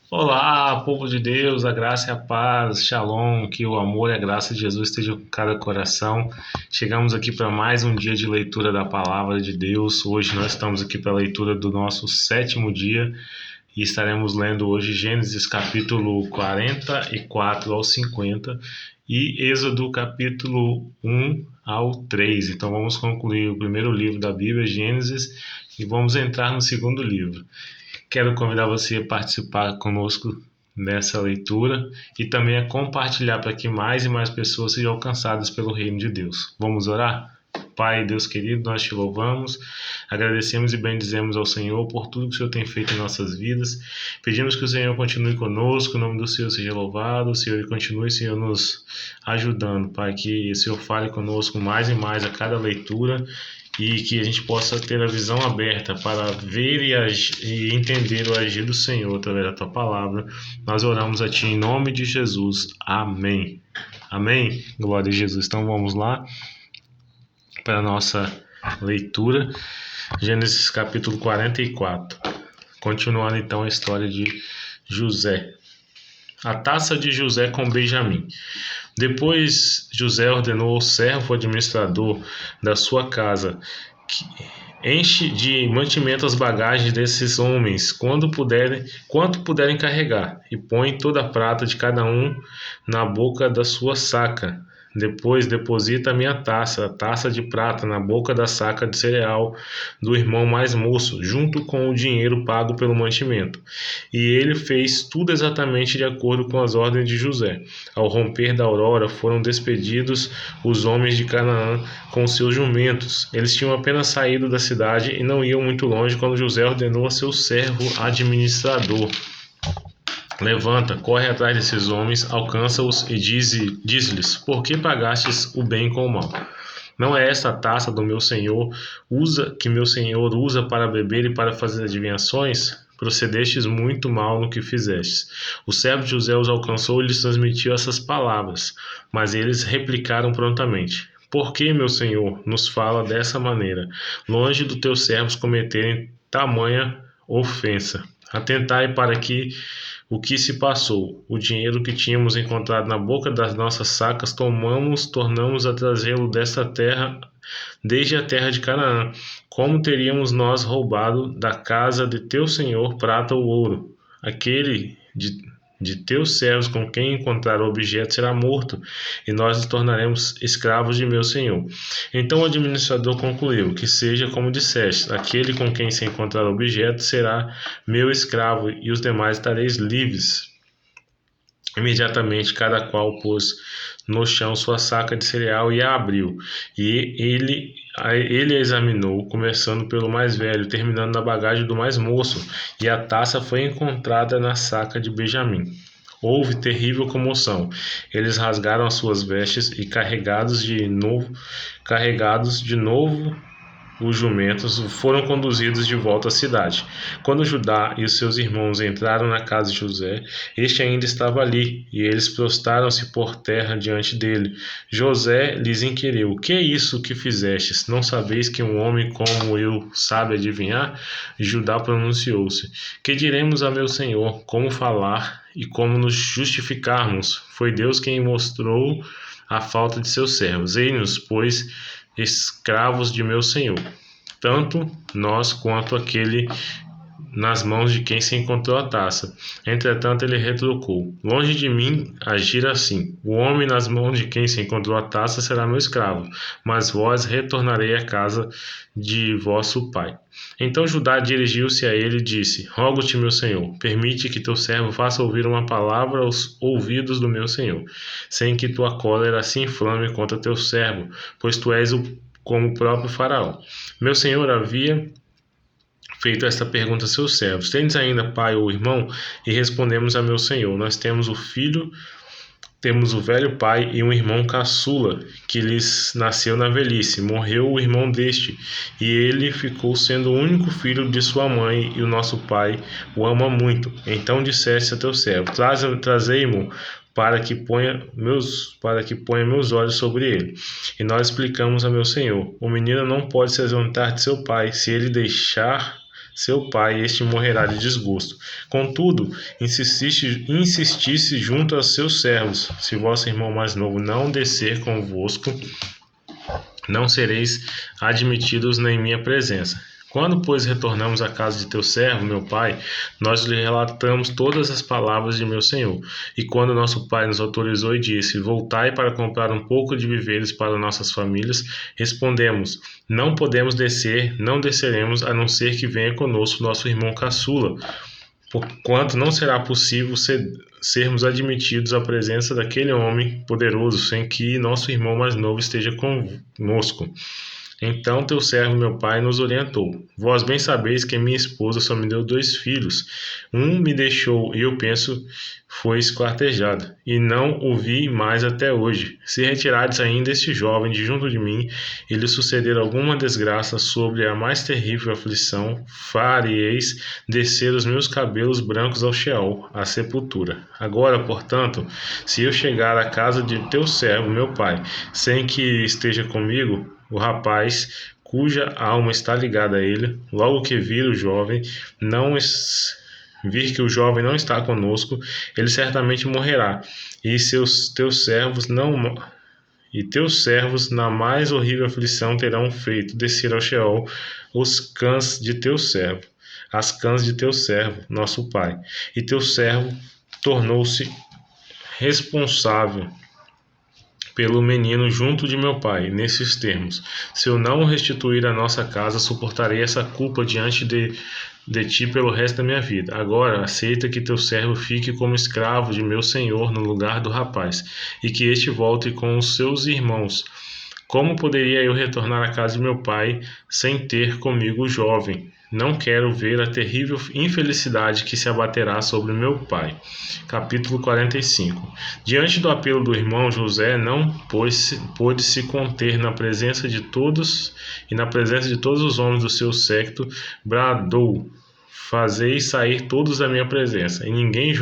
Olá, povo de Deus, a graça e a paz, Shalom, que o amor e a graça de Jesus estejam com cada coração. Chegamos aqui para mais um dia de leitura da palavra de Deus. Hoje nós estamos aqui para a leitura do nosso sétimo dia e estaremos lendo hoje Gênesis capítulo 44 ao 50 e Êxodo capítulo 1 ao 3. Então vamos concluir o primeiro livro da Bíblia, Gênesis, e vamos entrar no segundo livro. Quero convidar você a participar conosco nessa leitura e também a compartilhar para que mais e mais pessoas sejam alcançadas pelo reino de Deus. Vamos orar? Pai, Deus querido, nós te louvamos, agradecemos e bendizemos ao Senhor por tudo que o Senhor tem feito em nossas vidas. Pedimos que o Senhor continue conosco, o nome do Senhor seja louvado, o Senhor continue, Senhor, nos ajudando, Pai, que o Senhor fale conosco mais e mais a cada leitura e que a gente possa ter a visão aberta para ver e entender o agir do Senhor através da Tua palavra. Nós oramos a Ti em nome de Jesus. Amém. Amém. Glória a Jesus. Então vamos lá para a nossa leitura. Gênesis capítulo 44. Continuando então a história de José. A taça de José com Benjamim. Depois José ordenou ao servo administrador da sua casa que enche de mantimento as bagagens desses homens, quanto puderem carregar, e põe toda a prata de cada um na boca da sua saca. Depois deposita a minha taça, a taça de prata, na boca da saca de cereal do irmão mais moço, junto com o dinheiro pago pelo mantimento. E ele fez tudo exatamente de acordo com as ordens de José. Ao romper da aurora, foram despedidos os homens de Canaã com seus jumentos. Eles tinham apenas saído da cidade e não iam muito longe quando José ordenou a seu servo administrador: levanta, corre atrás desses homens, alcança-os e diz-lhes: por que pagastes o bem com o mal? Não é esta a taça do meu senhor que meu senhor usa para beber e para fazer adivinhações? Procedestes muito mal no que fizestes. O servo de José os alcançou e lhes transmitiu essas palavras, mas eles replicaram prontamente: por que meu senhor nos fala dessa maneira, longe dos teus servos cometerem tamanha ofensa? Atentai para que o que se passou. O dinheiro que tínhamos encontrado na boca das nossas sacas tornamos a trazê-lo desta terra, desde a terra de Canaã. Como teríamos nós roubado da casa de teu senhor prata ou ouro? Aquele de teus servos com quem encontrar o objeto será morto, e nós nos tornaremos escravos de meu senhor. Então o administrador concluiu: que seja como disseste, aquele com quem se encontrar o objeto será meu escravo, e os demais estareis livres. Imediatamente cada qual pôs no chão sua saca de cereal e a abriu, e ele a examinou, começando pelo mais velho, terminando na bagagem do mais moço, e a taça foi encontrada na saca de Benjamim. Houve terrível comoção. Eles rasgaram as suas vestes e carregados de novo os jumentos foram conduzidos de volta à cidade. Quando Judá e os seus irmãos entraram na casa de José, este ainda estava ali, e eles prostaram-se por terra diante dele. José lhes inquiriu: que é isso que fizestes? Não sabeis que um homem como eu sabe adivinhar? Judá pronunciou-se: que diremos a meu senhor? Como falar e como nos justificarmos? Foi Deus quem mostrou a falta de seus servos. Eis-nos, pois, escravos de meu senhor, tanto nós quanto aquele nas mãos de quem se encontrou a taça. Entretanto ele retrucou: longe de mim agir assim. O homem nas mãos de quem se encontrou a taça será meu escravo, mas vós retornarei à casa de vosso pai. Então Judá dirigiu-se a ele e disse: rogo-te, meu senhor, permite que teu servo faça ouvir uma palavra aos ouvidos do meu senhor, sem que tua cólera se inflame contra teu servo, pois tu és como o próprio faraó. Meu senhor havia feito esta pergunta a seus servos: tendes ainda pai ou irmão? E respondemos a meu senhor: nós temos o velho pai e um irmão caçula, que lhes nasceu na velhice. Morreu o irmão deste, e ele ficou sendo o único filho de sua mãe, e o nosso pai o ama muito. Então disseste a teu servo: trazei-mo para que ponha meus olhos sobre ele. E nós explicamos a meu senhor: o menino não pode se ausentar de seu pai. Se ele seu pai, este morrerá de desgosto. Contudo, insistisse junto aos seus servos: se vosso irmão mais novo não descer convosco, não sereis admitidos em minha presença. Quando, pois, retornamos à casa de teu servo, meu pai, nós lhe relatamos todas as palavras de meu senhor. E quando nosso pai nos autorizou e disse: voltai para comprar um pouco de víveres para nossas famílias, respondemos: não podemos descer, não desceremos, a não ser que venha conosco nosso irmão caçula, porquanto não será possível sermos admitidos à presença daquele homem poderoso sem que nosso irmão mais novo esteja conosco. Então teu servo, meu pai, nos orientou: vós bem sabeis que minha esposa só me deu 2 filhos. Um me deixou e eu penso foi esquartejado, e não o vi mais até hoje. Se retirardes ainda este jovem de junto de mim, e lhe suceder alguma desgraça sobre a mais terrível aflição, fareis descer os meus cabelos brancos ao Sheol, à sepultura. Agora, portanto, se eu chegar à casa de teu servo, meu pai, sem que esteja comigo o rapaz cuja alma está ligada a ele, logo que vir que o jovem não está conosco, ele certamente morrerá, e teus servos na mais horrível aflição terão feito descer ao Sheol as cãs de teu servo, nosso pai. E teu servo tornou-se responsável pelo menino junto de meu pai, nesses termos: se eu não o restituir à nossa casa, suportarei essa culpa diante de ti pelo resto da minha vida. Agora, aceita que teu servo fique como escravo de meu senhor no lugar do rapaz, e que este volte com os seus irmãos. Como poderia eu retornar à casa de meu pai sem ter comigo o jovem? Não quero ver a terrível infelicidade que se abaterá sobre meu pai. Capítulo 45. Diante do apelo do irmão, José não pôde se conter na presença de todos, e na presença de todos os homens do seu séquito, bradou: fazei sair todos da minha presença. E ninguém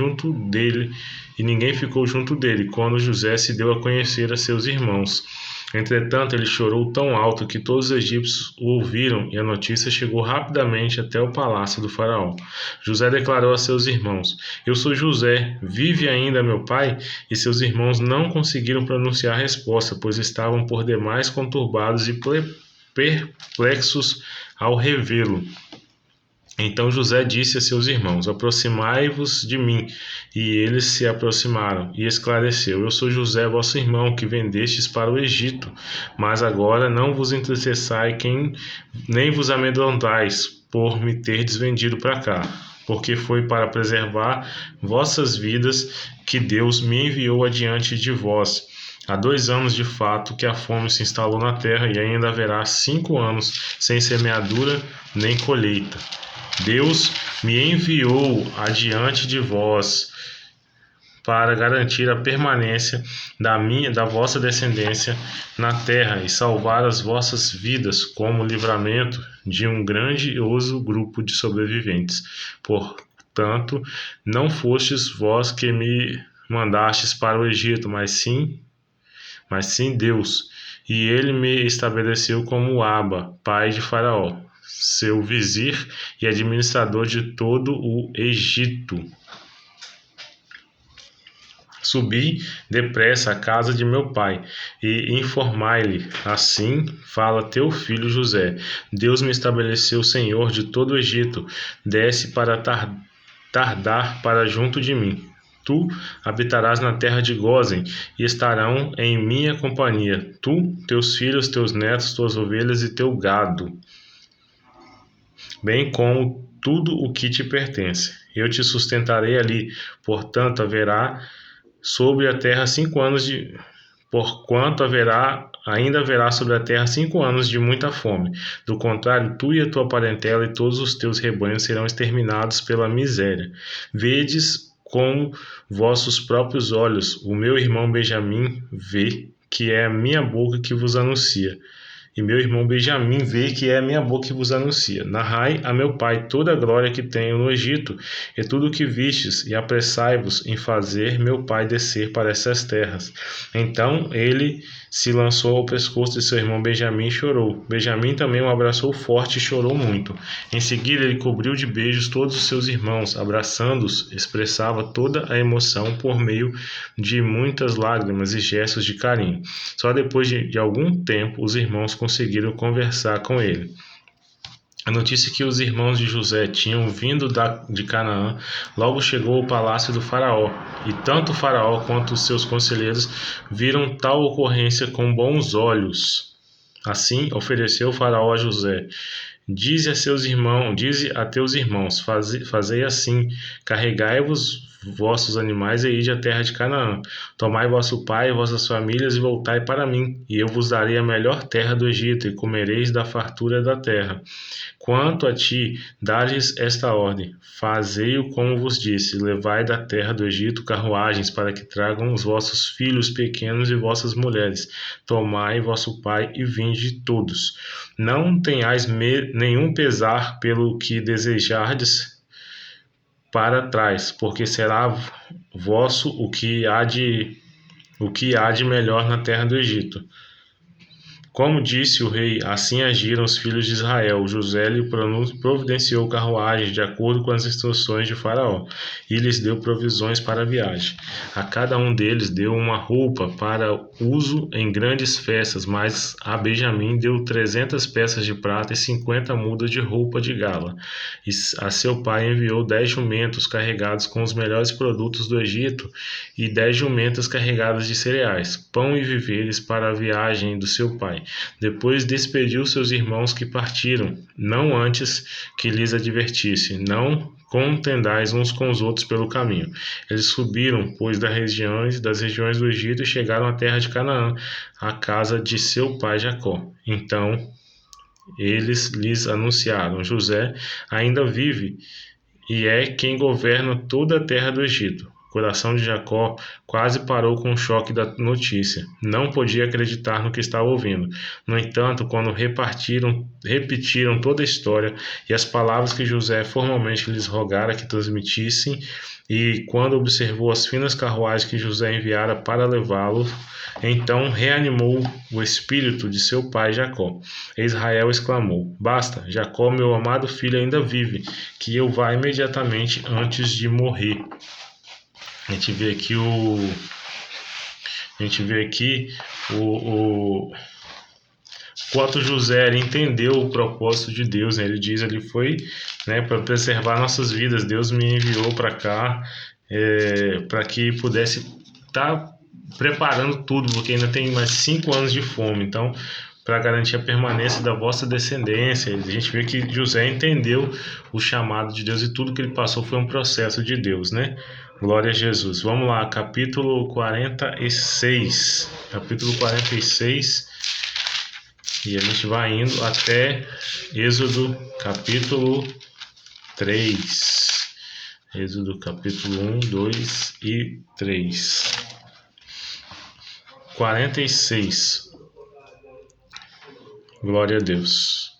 ficou junto dele, quando José se deu a conhecer a seus irmãos. Entretanto, ele chorou tão alto que todos os egípcios o ouviram, e a notícia chegou rapidamente até o palácio do faraó. José declarou a seus irmãos: eu sou José, vive ainda meu pai? E seus irmãos não conseguiram pronunciar a resposta, pois estavam por demais conturbados e perplexos ao revê-lo. Então José disse a seus irmãos: aproximai-vos de mim. E eles se aproximaram, e esclareceu: eu sou José, vosso irmão, que vendestes para o Egito. Mas agora não vos entristeçai, nem vos amedrontais, por me terdes vendido para cá, porque foi para preservar vossas vidas que Deus me enviou adiante de vós. Há 2 anos de fato que a fome se instalou na terra, e ainda haverá 5 anos sem semeadura nem colheita. Deus me enviou adiante de vós para garantir a permanência da vossa descendência na terra e salvar as vossas vidas como livramento de um grandioso grupo de sobreviventes. Portanto, não fostes vós que me mandastes para o Egito, mas sim Deus, e ele me estabeleceu como Aba, pai de Faraó, seu vizir e administrador de todo o Egito. Subi depressa à casa de meu pai e informai-lhe: assim fala teu filho José. Deus me estabeleceu senhor de todo o Egito. Desce para tardar para junto de mim. Tu habitarás na terra de Gósen, e estarão em minha companhia, tu, teus filhos, teus netos, tuas ovelhas e teu gado, bem como tudo o que te pertence. Eu te sustentarei ali. Portanto, haverá sobre a terra 5 anos ainda haverá sobre a terra 5 anos de muita fome. Do contrário, tu e a tua parentela e todos os teus rebanhos serão exterminados pela miséria. Vedes com vossos próprios olhos, o meu irmão Benjamim vê, que é a minha boca que vos anuncia. e meu irmão Benjamim vê que é a minha boca que vos anuncia. Narrai a meu pai toda a glória que tenho no Egito, e tudo o que vistes, e apressai-vos em fazer meu pai descer para essas terras. Então ele se lançou ao pescoço de seu irmão Benjamim e chorou. Benjamim também o abraçou forte e chorou muito. Em seguida ele cobriu de beijos todos os seus irmãos, abraçando-os, expressava toda a emoção por meio de muitas lágrimas e gestos de carinho. Só depois de algum tempo os irmãos conseguiram conversar com ele. A notícia que os irmãos de José tinham vindo de Canaã logo chegou ao palácio do faraó, e tanto o faraó quanto os seus conselheiros viram tal ocorrência com bons olhos. Assim ofereceu o faraó a José: Dize a teus irmãos, fazei assim, carregai-vos vossos animais e ide à terra de Canaã. Tomai vosso pai e vossas famílias e voltai para mim, e eu vos darei a melhor terra do Egito, e comereis da fartura da terra. Quanto a ti, dá-lhes esta ordem: fazei-o como vos disse, levai da terra do Egito carruagens para que tragam os vossos filhos pequenos e vossas mulheres. Tomai vosso pai e vinde todos. Não tenhais nenhum pesar pelo que desejardes para trás, porque será vosso o que há de melhor na terra do Egito. Como disse o rei, assim agiram os filhos de Israel. José lhe providenciou carruagens de acordo com as instruções de Faraó, e lhes deu provisões para a viagem. A cada um deles deu uma roupa para uso em grandes festas, mas a Benjamim deu 300 peças de prata e 50 mudas de roupa de gala. E a seu pai enviou 10 jumentos carregados com os melhores produtos do Egito e 10 jumentas carregadas de cereais, pão e víveres para a viagem do seu pai. Depois despediu seus irmãos que partiram, não antes que lhes advertisse: não contendais uns com os outros pelo caminho. Eles subiram, pois, das regiões do Egito e chegaram à terra de Canaã, à casa de seu pai Jacó. Então eles lhes anunciaram: José ainda vive e é quem governa toda a terra do Egito. O coração de Jacó quase parou com o choque da notícia. Não podia acreditar no que estava ouvindo. No entanto, quando repetiram toda a história e as palavras que José formalmente lhes rogara que transmitissem, e quando observou as finas carruagens que José enviara para levá-lo, então reanimou o espírito de seu pai Jacó. Israel exclamou: Basta, Jacó, meu amado filho, ainda vive, que eu vá imediatamente antes de morrer. A gente vê aqui o quanto José entendeu o propósito de Deus, né? Ele diz, ele foi, né, para preservar nossas vidas. Deus me enviou para cá para que pudesse estar preparando tudo, porque ainda tem mais 5 anos de fome. Então, para garantir a permanência da vossa descendência, a gente vê que José entendeu o chamado de Deus e tudo que ele passou foi um processo de Deus, né? Glória a Jesus. Vamos lá, capítulo 46. Capítulo 46. E a gente vai indo até Êxodo capítulo 3. Êxodo capítulo 1, 2 e 3. 46. Glória a Deus.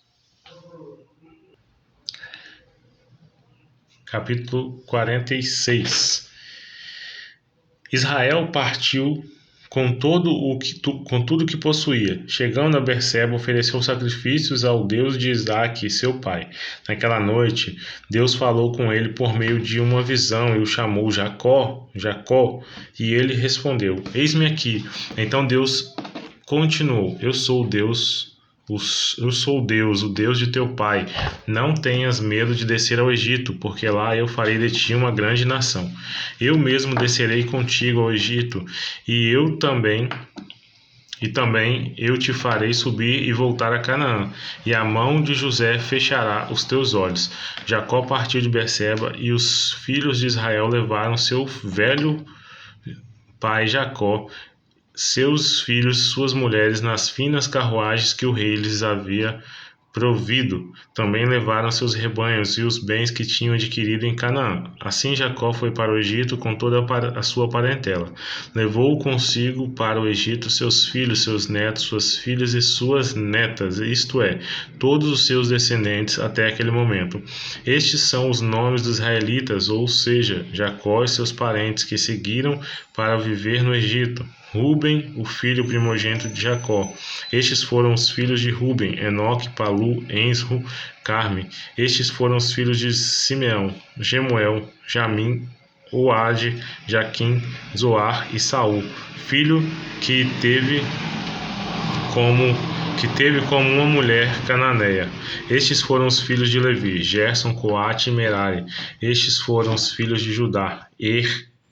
Capítulo 46. Israel partiu com tudo que possuía. Chegando a Berseba, ofereceu sacrifícios ao Deus de Isaque, seu pai. Naquela noite, Deus falou com ele por meio de uma visão e o chamou: Jacó, Jacó. E ele respondeu: Eis-me aqui. Então Deus continuou: Eu sou Deus, o Deus de teu pai. Não tenhas medo de descer ao Egito, porque lá eu farei de ti uma grande nação. Eu mesmo descerei contigo ao Egito, e também eu te farei subir e voltar a Canaã, e a mão de José fechará os teus olhos. Jacó partiu de Berseba, e os filhos de Israel levaram seu velho pai Jacó, seus filhos, suas mulheres, nas finas carruagens que o rei lhes havia provido, também levaram seus rebanhos e os bens que tinham adquirido em Canaã. Assim Jacó foi para o Egito com toda a sua parentela. Levou consigo para o Egito seus filhos, seus netos, suas filhas e suas netas, isto é, todos os seus descendentes até aquele momento. Estes são os nomes dos israelitas, ou seja, Jacó e seus parentes que seguiram para viver no Egito. Ruben, o filho primogênito de Jacó. Estes foram os filhos de Ruben: Enoque, Palu, Ensro, Carme. Estes foram os filhos de Simeão: Gemuel, Jamim, Oade, Jaquim, Zoar e Saul, filho que teve como uma mulher cananeia. Estes foram os filhos de Levi: Gerson, Coate e Merari. Estes foram os filhos de Judá: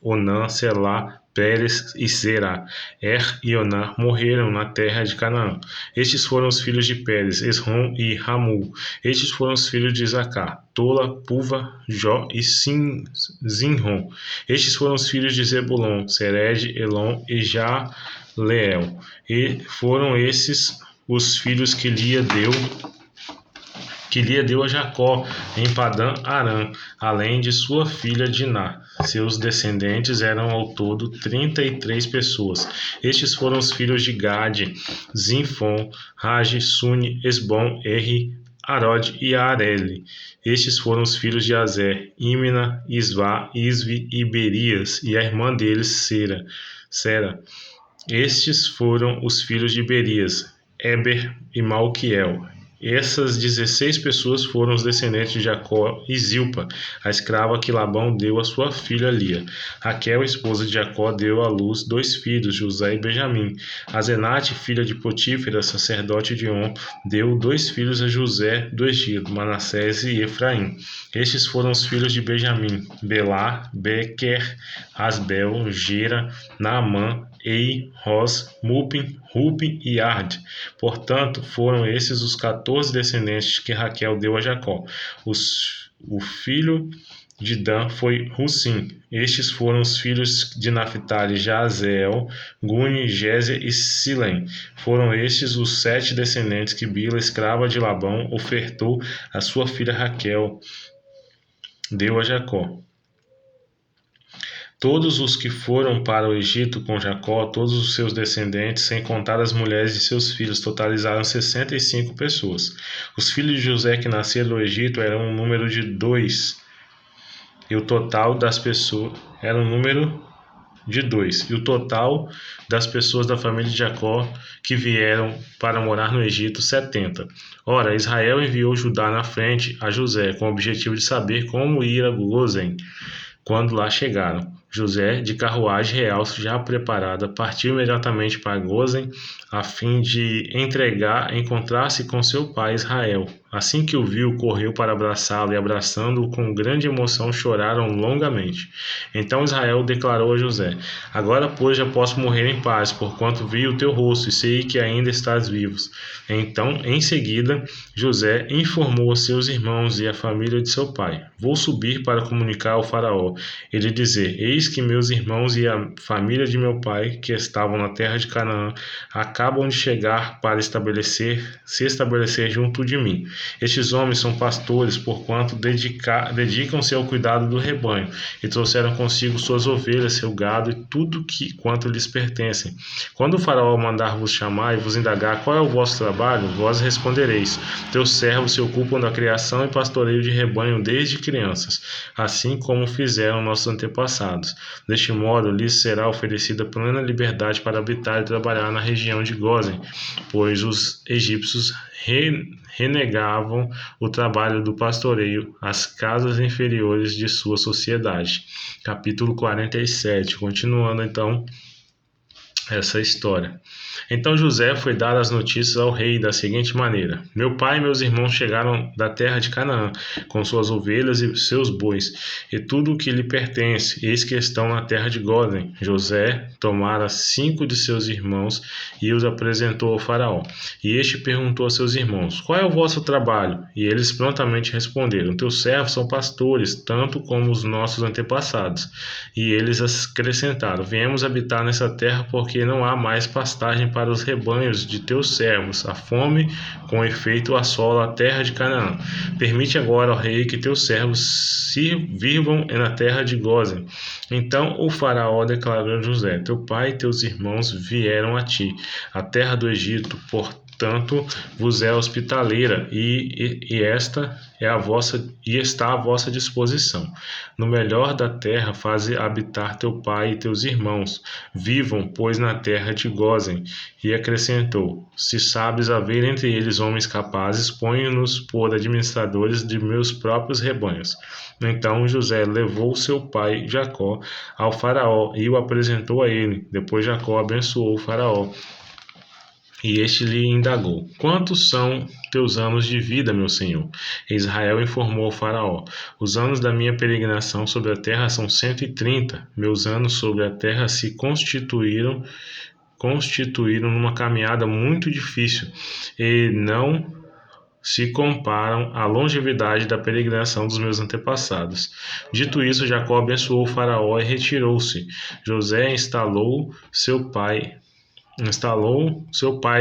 Onã, Selá, Pérez e Zerá. E Onã morreram na terra de Canaã. Estes foram os filhos de Pérez: Esrom e Ramul. Estes foram os filhos de Isacar: Tola, Puva, Jó e Zinrom. Estes foram os filhos de Zebulon: Sered, Elon e Jaleel. E foram esses os filhos que Lia deu a Jacó em Padã Arã, além de sua filha Diná. Seus descendentes eram ao todo 33 pessoas. Estes foram os filhos de Gade: Zinfon, Rage, Suni, Esbom, Erri, Arod e Areli. Estes foram os filhos de Azer: Imna, Isvá, Isvi e Berias, e a irmã deles, Sera. Estes foram os filhos de Berias: Eber e Malquiel. Essas 16 pessoas foram os descendentes de Jacó e Zilpa, a escrava que Labão deu à sua filha Lia. Raquel, esposa de Jacó, deu à luz 2 filhos, José e Benjamim. Azenate, filha de Potífera, sacerdote de On, deu 2 filhos a José do Egito, Manassés e Efraim. Estes foram os filhos de Benjamim: Belá, Bequer, Asbel, Gera, Naamã, Ei, Ros, Mupim, Rupim e Ard. Portanto, foram esses os 14 descendentes que Raquel deu a Jacó. O filho de Dan foi Russim. Estes foram os filhos de Naphtali: Jazeel, Guni, Gézer e Silém. Foram estes os 7 descendentes que Bila, escrava de Labão, ofertou a sua filha Raquel, deu a Jacó. Todos os que foram para o Egito com Jacó, todos os seus descendentes, sem contar as mulheres de seus filhos, totalizaram 65 pessoas. Os filhos de José que nasceram no Egito eram um número de 2, e o total das pessoas era um número de 2, e o total das pessoas da família de Jacó que vieram para morar no Egito, 70. Ora, Israel enviou Judá na frente a José, com o objetivo de saber como ir a Gozém. Quando lá chegaram, José, de carruagem real já preparada, partiu imediatamente para Gozém, a fim de encontrar-se com seu pai Israel. Assim que o viu, correu para abraçá-lo, e abraçando-o com grande emoção, choraram longamente. Então Israel declarou a José: Agora, pois, já posso morrer em paz, porquanto vi o teu rosto e sei que ainda estás vivos. Então, em seguida, José informou a seus irmãos e a família de seu pai: Vou subir para comunicar ao faraó e lhe dizer: Eis que meus irmãos e a família de meu pai, que estavam na terra de Canaã, acabam de chegar para se estabelecer junto de mim. Estes homens são pastores, porquanto dedicam-se ao cuidado do rebanho, e trouxeram consigo suas ovelhas, seu gado e tudo quanto lhes pertencem. Quando o faraó mandar vos chamar e vos indagar qual é o vosso trabalho, vós respondereis: Teus servos se ocupam da criação e pastoreio de rebanho desde crianças, assim como fizeram nossos antepassados. Deste modo, lhes será oferecida plena liberdade para habitar e trabalhar na região de Gozém, pois os egípcios renegavam o trabalho do pastoreio às casas inferiores de sua sociedade. Capítulo 47, continuando então essa história. Então José foi dar as notícias ao rei da seguinte maneira: Meu pai e meus irmãos chegaram da terra de Canaã, com suas ovelhas e seus bois, e tudo o que lhe pertence, eis que estão na terra de Gozém. José tomara 5 de seus irmãos e os apresentou ao faraó. E este perguntou a seus irmãos: Qual é o vosso trabalho? E eles prontamente responderam: Teus servos são pastores, tanto como os nossos antepassados. E eles acrescentaram: Viemos habitar nessa terra porque porque não há mais pastagem para os rebanhos de teus servos. A fome, com efeito, assola a terra de Canaã. Permite agora, ó rei, que teus servos se vivam na terra de Gósen. Então o faraó declarou a José: teu pai e teus irmãos vieram a ti, a terra do Egito, portanto vos é hospitaleira, e esta é a vossa e está à vossa disposição. No melhor da terra faze habitar teu pai e teus irmãos. Vivam, pois, na terra de Gósen. E acrescentou: se sabes haver entre eles homens capazes, põe-nos por administradores de meus próprios rebanhos. Então José levou seu pai Jacó ao faraó e o apresentou a ele. Depois Jacó abençoou o faraó. E este lhe indagou: quantos são teus anos de vida, meu senhor? E Israel informou ao faraó: os anos da minha peregrinação sobre a terra são 130. Meus anos sobre a terra se constituíram numa caminhada muito difícil, e não se comparam à longevidade da peregrinação dos meus antepassados. Dito isso, Jacó abençoou o faraó e retirou-se. José instalou seu pai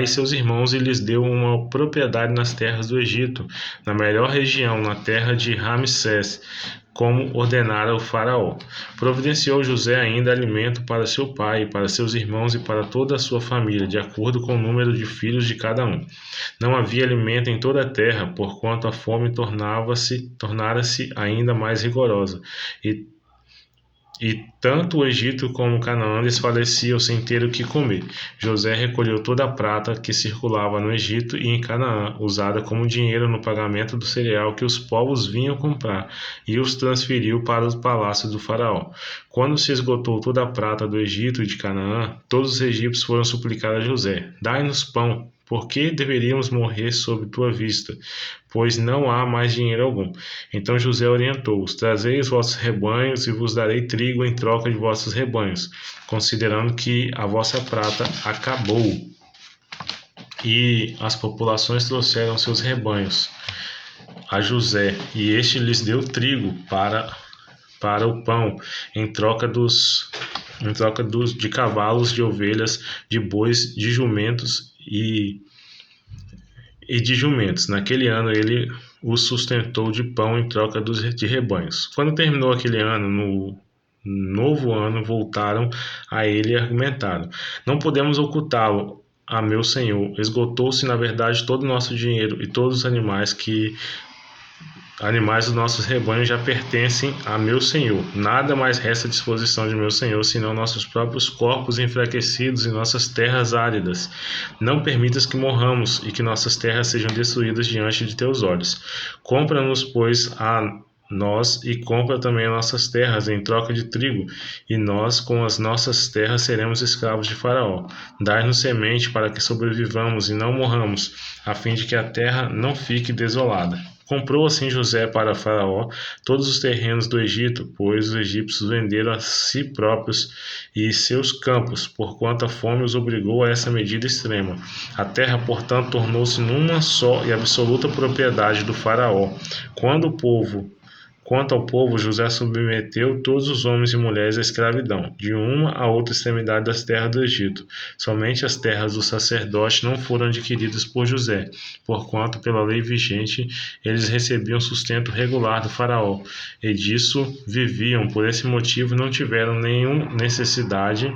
e seus irmãos e lhes deu uma propriedade nas terras do Egito, na melhor região, na terra de Ramsés, como ordenara o faraó. Providenciou José ainda alimento para seu pai, para seus irmãos e para toda a sua família, de acordo com o número de filhos de cada um. Não havia alimento em toda a terra, porquanto a fome tornara-se ainda mais rigorosa. E tanto o Egito como Canaã desfaleciam sem ter o que comer. José recolheu toda a prata que circulava no Egito e em Canaã, usada como dinheiro no pagamento do cereal que os povos vinham comprar, e os transferiu para os palácios do faraó. Quando se esgotou toda a prata do Egito e de Canaã, todos os egípcios foram suplicar a José: dai-nos pão. Por que deveríamos morrer sob tua vista? Pois não há mais dinheiro algum. Então José orientou-os: trazei os vossos rebanhos e vos darei trigo em troca de vossos rebanhos, considerando que a vossa prata acabou. E as populações trouxeram seus rebanhos a José, e este lhes deu trigo para o pão, em troca de cavalos, de ovelhas, de bois, de jumentos e de jumentos. Naquele ano ele os sustentou de pão em troca de rebanhos. Quando terminou aquele ano, no novo ano, voltaram a ele e argumentaram: não podemos ocultá-lo a meu senhor. Esgotou-se, na verdade, todo o nosso dinheiro, e todos os animais dos nossos rebanhos já pertencem a meu senhor. Nada mais resta à disposição de meu senhor, senão nossos próprios corpos enfraquecidos e nossas terras áridas. Não permitas que morramos e que nossas terras sejam destruídas diante de teus olhos. Compra-nos, pois, a nós e compra também as nossas terras em troca de trigo, e nós com as nossas terras seremos escravos de Faraó. Dai-nos semente para que sobrevivamos e não morramos, a fim de que a terra não fique desolada. Comprou assim José para Faraó todos os terrenos do Egito, pois os egípcios venderam a si próprios e seus campos, porquanto a fome os obrigou a essa medida extrema. A terra, portanto, tornou-se numa só e absoluta propriedade do Faraó. Quanto ao povo, José submeteu todos os homens e mulheres à escravidão, de uma a outra extremidade das terras do Egito. Somente as terras dos sacerdotes não foram adquiridas por José, porquanto, pela lei vigente, eles recebiam sustento regular do faraó, e disso viviam. Por esse motivo não tiveram necessidade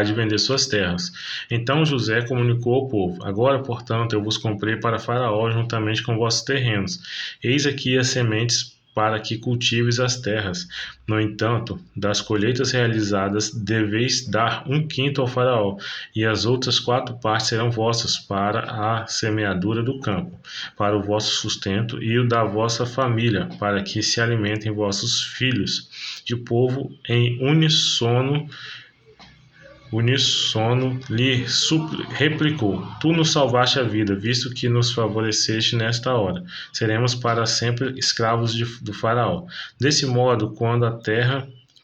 de vender suas terras. Então José comunicou ao povo: agora, portanto, eu vos comprei para Faraó juntamente com vossos terrenos. Eis aqui as sementes para que cultives as terras. No entanto, das colheitas realizadas deveis dar 1/5 ao Faraó, e as outras 4 partes serão vossas para a semeadura do campo, para o vosso sustento e o da vossa família, para que se alimentem vossos filhos. E o povo em uníssono lhe replicou: tu nos salvaste a vida, visto que nos favoreceste nesta hora. Seremos para sempre escravos do faraó. Desse modo, quando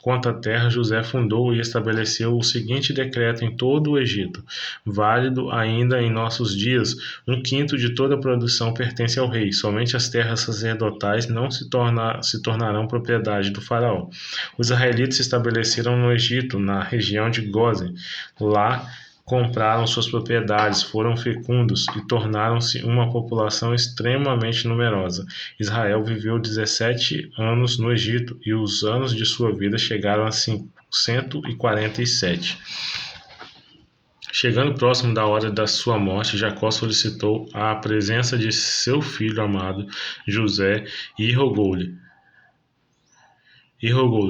quanto à terra, José fundou e estabeleceu o seguinte decreto em todo o Egito, válido ainda em nossos dias: 1/5 de toda a produção pertence ao rei. Somente as terras sacerdotais não se tornarão propriedade do faraó. Os israelitas se estabeleceram no Egito, na região de Gósen. Lá compraram suas propriedades, foram fecundos e tornaram-se uma população extremamente numerosa. Israel viveu 17 anos no Egito e os anos de sua vida chegaram a 147. Chegando próximo da hora da sua morte, Jacó solicitou a presença de seu filho amado, José, e rogou-lhe: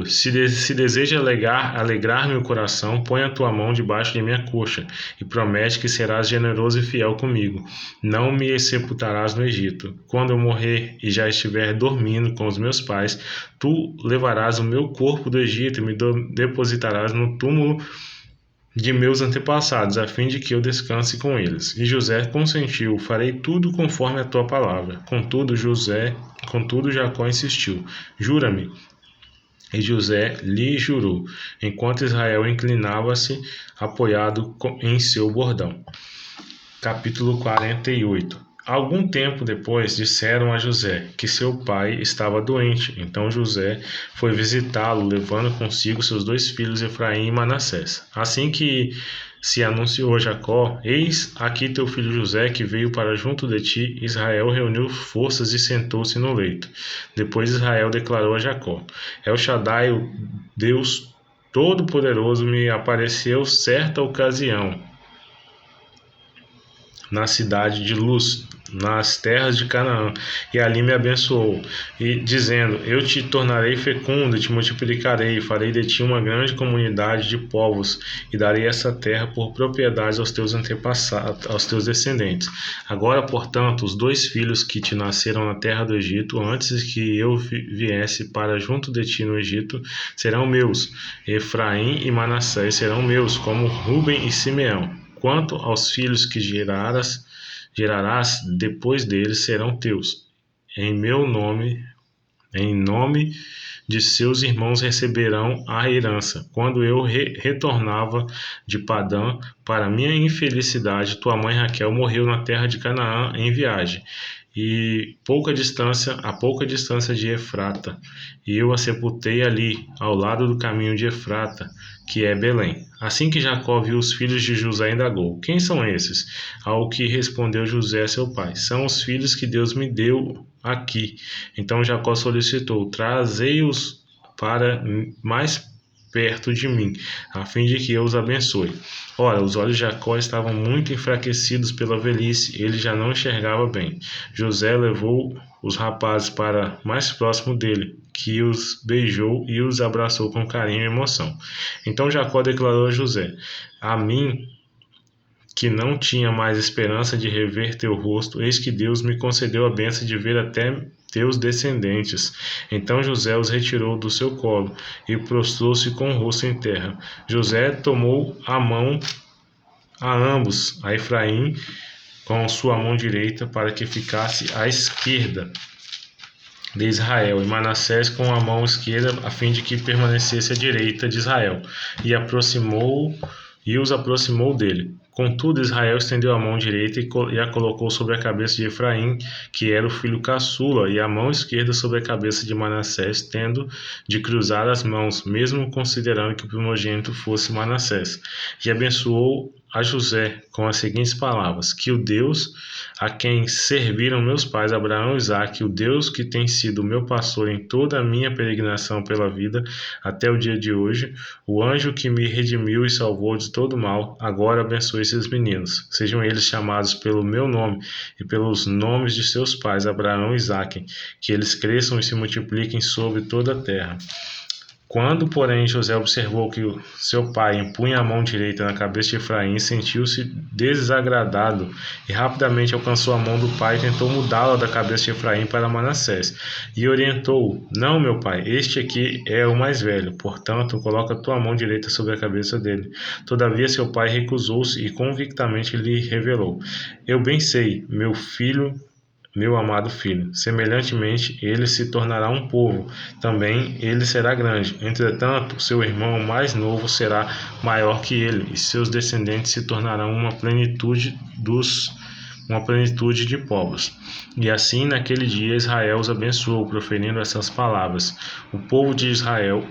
se deseja alegrar meu coração, põe a tua mão debaixo de minha coxa, e promete que serás generoso e fiel comigo. Não me sepultarás no Egito. Quando eu morrer e já estiver dormindo com os meus pais, tu levarás o meu corpo do Egito e me depositarás no túmulo de meus antepassados, a fim de que eu descanse com eles. E José consentiu: farei tudo conforme a tua palavra. Contudo, Jacó insistiu: jura-me. E José lhe jurou, enquanto Israel inclinava-se, apoiado em seu bordão. Capítulo 48. Algum tempo depois disseram a José que seu pai estava doente. Então José foi visitá-lo, levando consigo seus 2 filhos, Efraim e Manassés. Assim que se anunciou a Jacó: eis aqui teu filho José, que veio para junto de ti. Israel reuniu forças e sentou-se no leito. Depois Israel declarou a Jacó: El Shaddai, o Deus Todo-Poderoso, me apareceu certa ocasião na cidade de Luz, nas terras de Canaã, e ali me abençoou, e dizendo: eu te tornarei fecundo, e te multiplicarei, e farei de ti uma grande comunidade de povos, e darei essa terra por propriedade aos teus antepassados, aos teus descendentes. Agora, portanto, os 2 filhos que te nasceram na terra do Egito, antes que eu viesse para junto de ti no Egito, serão meus. Efraim e Manassés serão meus, como Ruben e Simeão. Quanto aos filhos que gerarás depois deles, serão teus. Em nome de seus irmãos receberão a herança. Quando eu retornava de Padã, para minha infelicidade, tua mãe Raquel morreu na terra de Canaã em viagem, e a pouca distância de Efrata, e eu a sepultei ali, ao lado do caminho de Efrata, que é Belém. Assim que Jacó viu os filhos de José, indagou: quem são esses? Ao que respondeu José, seu pai: são os filhos que Deus me deu aqui. Então Jacó solicitou: trazei-os para mais perto de mim, a fim de que eu os abençoe. Ora, os olhos de Jacó estavam muito enfraquecidos pela velhice, ele já não enxergava bem. José levou os rapazes para mais próximo dele, que os beijou e os abraçou com carinho e emoção. Então Jacó declarou a José: a mim, que não tinha mais esperança de rever teu rosto, eis que Deus me concedeu a bênção de ver até teus descendentes. Então José os retirou do seu colo e prostrou-se com o rosto em terra. José tomou a mão a ambos, a Efraim com sua mão direita, para que ficasse à esquerda de Israel, e Manassés com a mão esquerda, a fim de que permanecesse à direita de Israel, e os aproximou dele. Contudo, Israel estendeu a mão direita e a colocou sobre a cabeça de Efraim, que era o filho caçula, e a mão esquerda sobre a cabeça de Manassés, tendo de cruzar as mãos, mesmo considerando que o primogênito fosse Manassés. E abençoou a José com as seguintes palavras: que o Deus a quem serviram meus pais Abraão e Isaque, o Deus que tem sido meu pastor em toda a minha peregrinação pela vida até o dia de hoje, o anjo que me redimiu e salvou de todo mal, agora abençoe esses meninos. Sejam eles chamados pelo meu nome e pelos nomes de seus pais Abraão e Isaque, que eles cresçam e se multipliquem sobre toda a terra. Quando, porém, José observou que seu pai impunha a mão direita na cabeça de Efraim, sentiu-se desagradado e rapidamente alcançou a mão do pai e tentou mudá-la da cabeça de Efraim para Manassés. E orientou-o: não, meu pai, este aqui é o mais velho, portanto, coloca a tua mão direita sobre a cabeça dele. Todavia, seu pai recusou-se e convictamente lhe revelou: eu bem sei, meu filho meu amado filho. Semelhantemente, ele se tornará um povo, também ele será grande. Entretanto, seu irmão mais novo será maior que ele, e seus descendentes se tornarão uma plenitude de povos. E assim, naquele dia, Israel os abençoou, proferindo essas palavras: o povo de Israel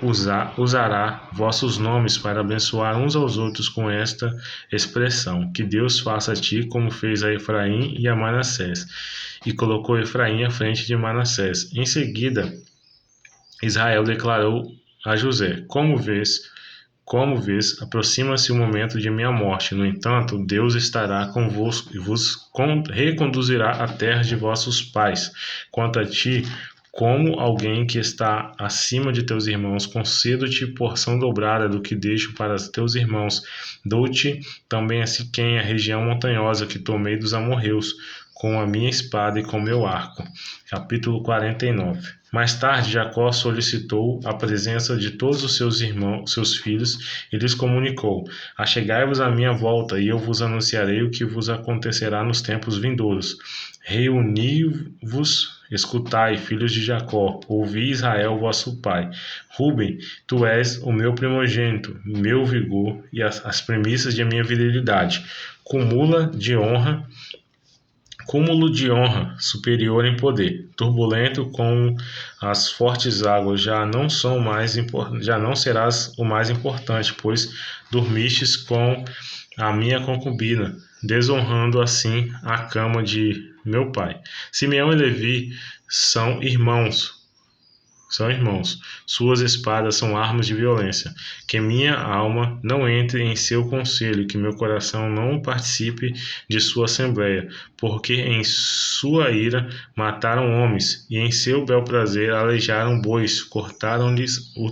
usará vossos nomes para abençoar uns aos outros com esta expressão: que Deus faça a ti como fez a Efraim e a Manassés. E colocou Efraim à frente de Manassés. Em seguida, Israel declarou a José: como vês, aproxima-se o momento de minha morte. No entanto, Deus estará convosco e vos reconduzirá à terra de vossos pais. Quanto a ti, como alguém que está acima de teus irmãos, concedo-te porção dobrada do que deixo para teus irmãos. Dou-te também a Siquém, a região montanhosa que tomei dos amorreus, com a minha espada e com meu arco. Capítulo 49. Mais tarde, Jacó solicitou a presença de todos os seus irmãos, seus filhos, e lhes comunicou: achegai-vos à minha volta, e eu vos anunciarei o que vos acontecerá nos tempos vindouros. Reuni-vos, escutai, filhos de Jacó, ouvi, Israel, vosso pai. Ruben, tu és o meu primogênito, meu vigor e as premissas de minha virilidade. Cúmulo de honra, superior em poder, turbulento como as fortes águas, já não serás o mais importante, pois dormistes com a minha concubina, desonrando assim a cama de meu pai. Simeão e Levi são irmãos. Suas espadas são armas de violência. Que minha alma não entre em seu conselho, que meu coração não participe de sua assembleia, porque em sua ira mataram homens, e em seu bel prazer aleijaram bois, cortaram-lhes o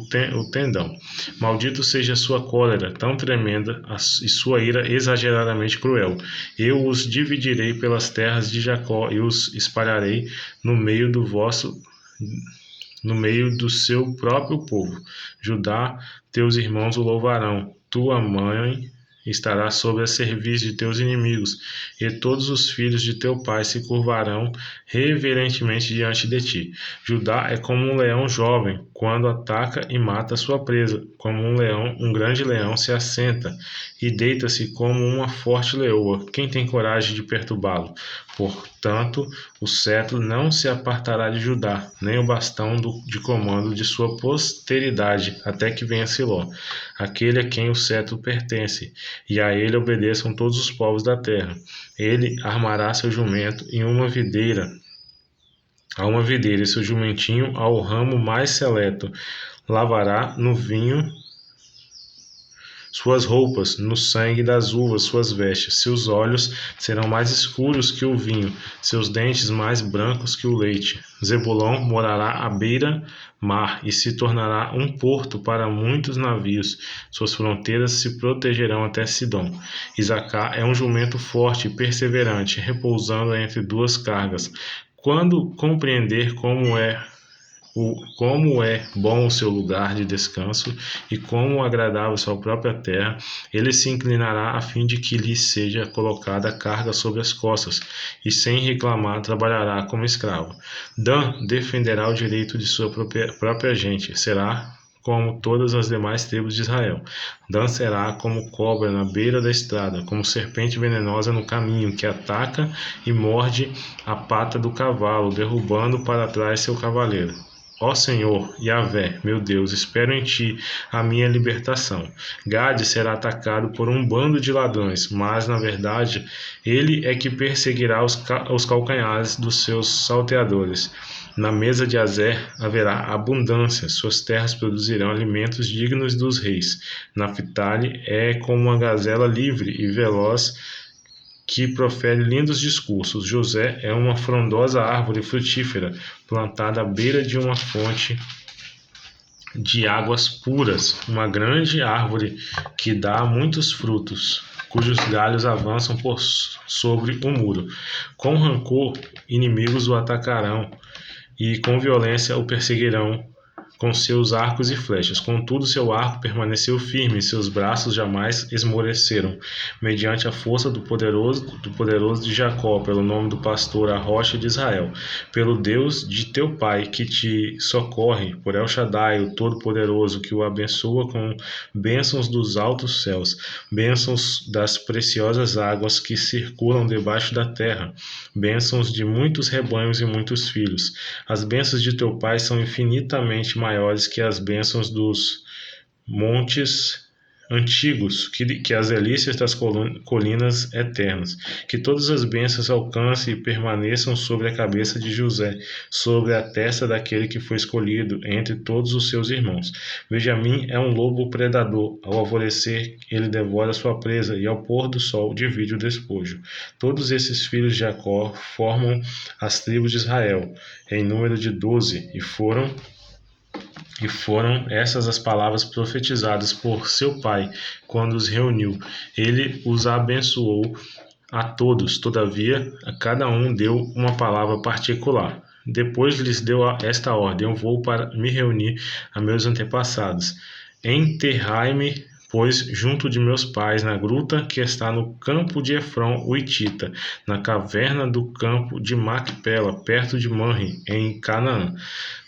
tendão. Maldito seja sua cólera tão tremenda e sua ira exageradamente cruel. Eu os dividirei pelas terras de Jacó e os espalharei no meio do seu próprio povo. Judá, teus irmãos o louvarão. Tua mãe estará sob a cerviz de teus inimigos, e todos os filhos de teu pai se curvarão reverentemente diante de ti. Judá é como um leão jovem, quando ataca e mata sua presa. Como um grande leão se assenta e deita-se como uma forte leoa. Quem tem coragem de perturbá-lo? Portanto, o cetro não se apartará de Judá, nem o bastão de comando de sua posteridade, até que venha Siló, aquele a quem o cetro pertence, e a ele obedeçam todos os povos da terra. Ele armará seu jumento em uma videira, e seu jumentinho ao ramo mais seleto. Lavará no vinho suas roupas, no sangue das uvas suas vestes. Seus olhos serão mais escuros que o vinho, seus dentes mais brancos que o leite. Zebulon morará à beira-mar e se tornará um porto para muitos navios. Suas fronteiras se protegerão até Sidom. Isacar é um jumento forte e perseverante, repousando entre duas cargas. Quando compreender como é bom o seu lugar de descanso e como agradável sua própria terra, ele se inclinará a fim de que lhe seja colocada a carga sobre as costas, e sem reclamar trabalhará como escravo. Dan defenderá o direito de sua própria gente, será como todas as demais tribos de Israel. Dan será como cobra na beira da estrada, como serpente venenosa no caminho, que ataca e morde a pata do cavalo, derrubando para trás seu cavaleiro. Ó Senhor, Yahvé, meu Deus, espero em Ti a minha libertação. Gade será atacado por um bando de ladrões, mas, na verdade, ele é que perseguirá os calcanhares dos seus salteadores. Na mesa de Azer haverá abundância, suas terras produzirão alimentos dignos dos reis. Naphtali é como uma gazela livre e veloz, que profere lindos discursos. José é uma frondosa árvore frutífera, plantada à beira de uma fonte de águas puras, uma grande árvore que dá muitos frutos, cujos galhos avançam por sobre o muro. Com rancor, inimigos o atacarão, e com violência o perseguirão com seus arcos e flechas. Contudo, seu arco permaneceu firme, e seus braços jamais esmoreceram. Mediante a força do poderoso de Jacó, pelo nome do pastor, a rocha de Israel, pelo Deus de teu pai que te socorre, por El Shaddai, o Todo-Poderoso, que o abençoa com bênçãos dos altos céus, bênçãos das preciosas águas que circulam debaixo da terra, bênçãos de muitos rebanhos e muitos filhos. As bênçãos de teu pai são infinitamente maiores que as bênçãos dos montes antigos, que as delícias das colinas eternas. Que todas as bênçãos alcancem e permaneçam sobre a cabeça de José, sobre a testa daquele que foi escolhido entre todos os seus irmãos. Benjamim é um lobo predador. Ao alvorecer, ele devora sua presa, e ao pôr do sol divide o despojo. Todos esses filhos de Jacó formam as tribos de Israel, em número de 12, e foram essas as palavras profetizadas por seu pai quando os reuniu. Ele os abençoou a todos, todavia a cada um deu uma palavra particular. Depois lhes deu esta ordem: eu vou para me reunir a meus antepassados. Enterrai-me, pois, junto de meus pais, na gruta que está no campo de Efron, o Hitita, na caverna do campo de Macpela, perto de Manre, em Canaã.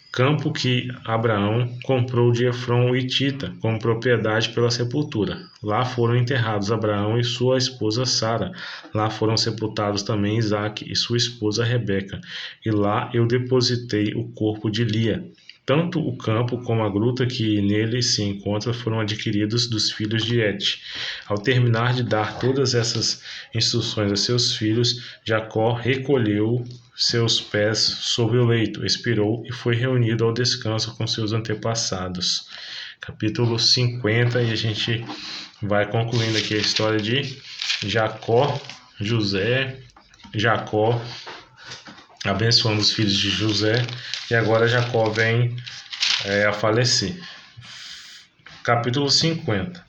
Campo que Abraão comprou de Efron o Hitita como propriedade pela sepultura. Lá foram enterrados Abraão e sua esposa Sara. Lá foram sepultados também Isaque e sua esposa Rebeca. E lá eu depositei o corpo de Lia. Tanto o campo como a gruta que nele se encontra foram adquiridos dos filhos de Et. Ao terminar de dar todas essas instruções a seus filhos, Jacó recolheu seus pés sobre o leito, expirou e foi reunido ao descanso com seus antepassados. Capítulo 50, e a gente vai concluindo aqui a história de Jacó, Jacó abençoando os filhos de José, e agora Jacó vem a falecer. Capítulo 50.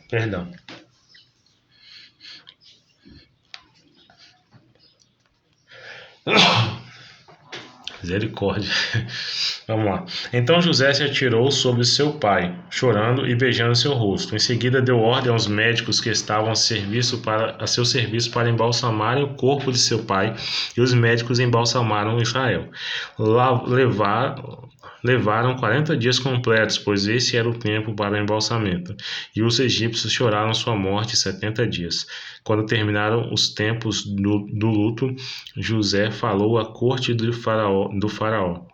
Perdão. Misericórdia. Vamos lá. Então José se atirou sobre seu pai, chorando e beijando seu rosto. Em seguida deu ordem aos médicos que estavam a seu serviço para embalsamarem o corpo de seu pai, e os médicos embalsamaram Israel. Levaram 40 dias completos, pois esse era o tempo para o embalsamento. E os egípcios choraram sua morte 70 dias. Quando terminaram os tempos do luto, José falou à corte do faraó: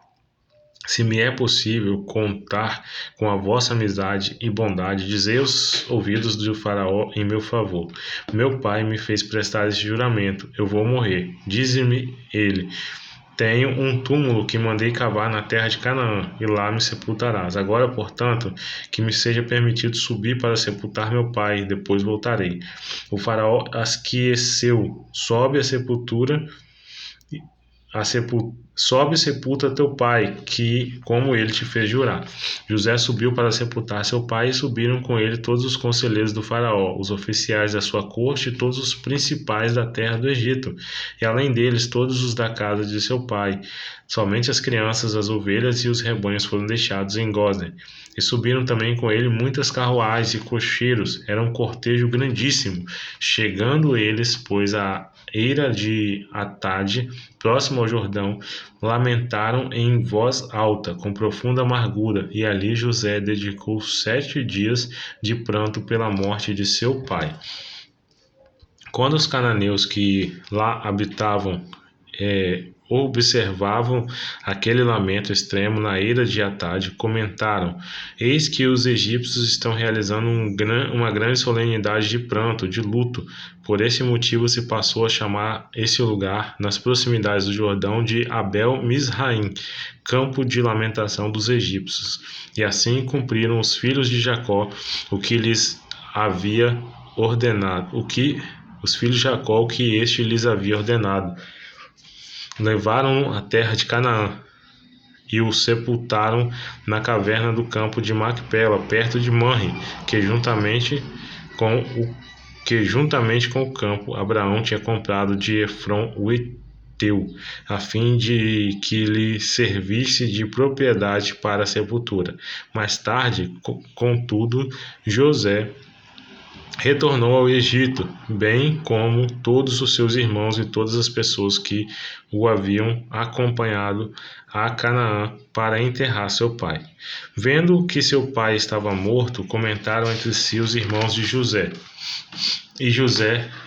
se me é possível contar com a vossa amizade e bondade, dizei aos ouvidos do faraó em meu favor. Meu pai me fez prestar esse juramento: eu vou morrer. Dize-me ele: tenho um túmulo que mandei cavar na terra de Canaã, e lá me sepultarás. Agora, portanto, que me seja permitido subir para sepultar meu pai, e depois voltarei. O faraó esqueceu: sobe e sepulta teu pai, que como ele te fez jurar. José subiu para sepultar seu pai, e subiram com ele todos os conselheiros do faraó, os oficiais da sua corte e todos os principais da terra do Egito, e além deles todos os da casa de seu pai. Somente as crianças, as ovelhas e os rebanhos foram deixados em Gósen. E subiram também com ele muitas carruagens e cocheiros. Era um cortejo grandíssimo. Chegando eles, pois, à eira de Atade, próximo ao Jordão, lamentaram em voz alta, com profunda amargura, e ali José dedicou 7 dias de pranto pela morte de seu pai. Quando os cananeus que lá habitavam observavam aquele lamento extremo na eira de Atade, comentaram: eis que os egípcios estão realizando uma grande solenidade de pranto, de luto. Por esse motivo se passou a chamar esse lugar, nas proximidades do Jordão, de Abel Mizraim, campo de lamentação dos egípcios. E assim cumpriram os filhos de Jacó o que lhes havia ordenado, os filhos de Jacó o que este lhes havia ordenado. Levaram-no à terra de Canaã e o sepultaram na caverna do campo de Macpela, perto de Manre, que juntamente com o campo Abraão tinha comprado de Efron o teu, a fim de que lhe servisse de propriedade para a sepultura. Mais tarde, contudo, José retornou ao Egito, bem como todos os seus irmãos e todas as pessoas que o haviam acompanhado a Canaã para enterrar seu pai. Vendo que seu pai estava morto, comentaram entre si os irmãos de José.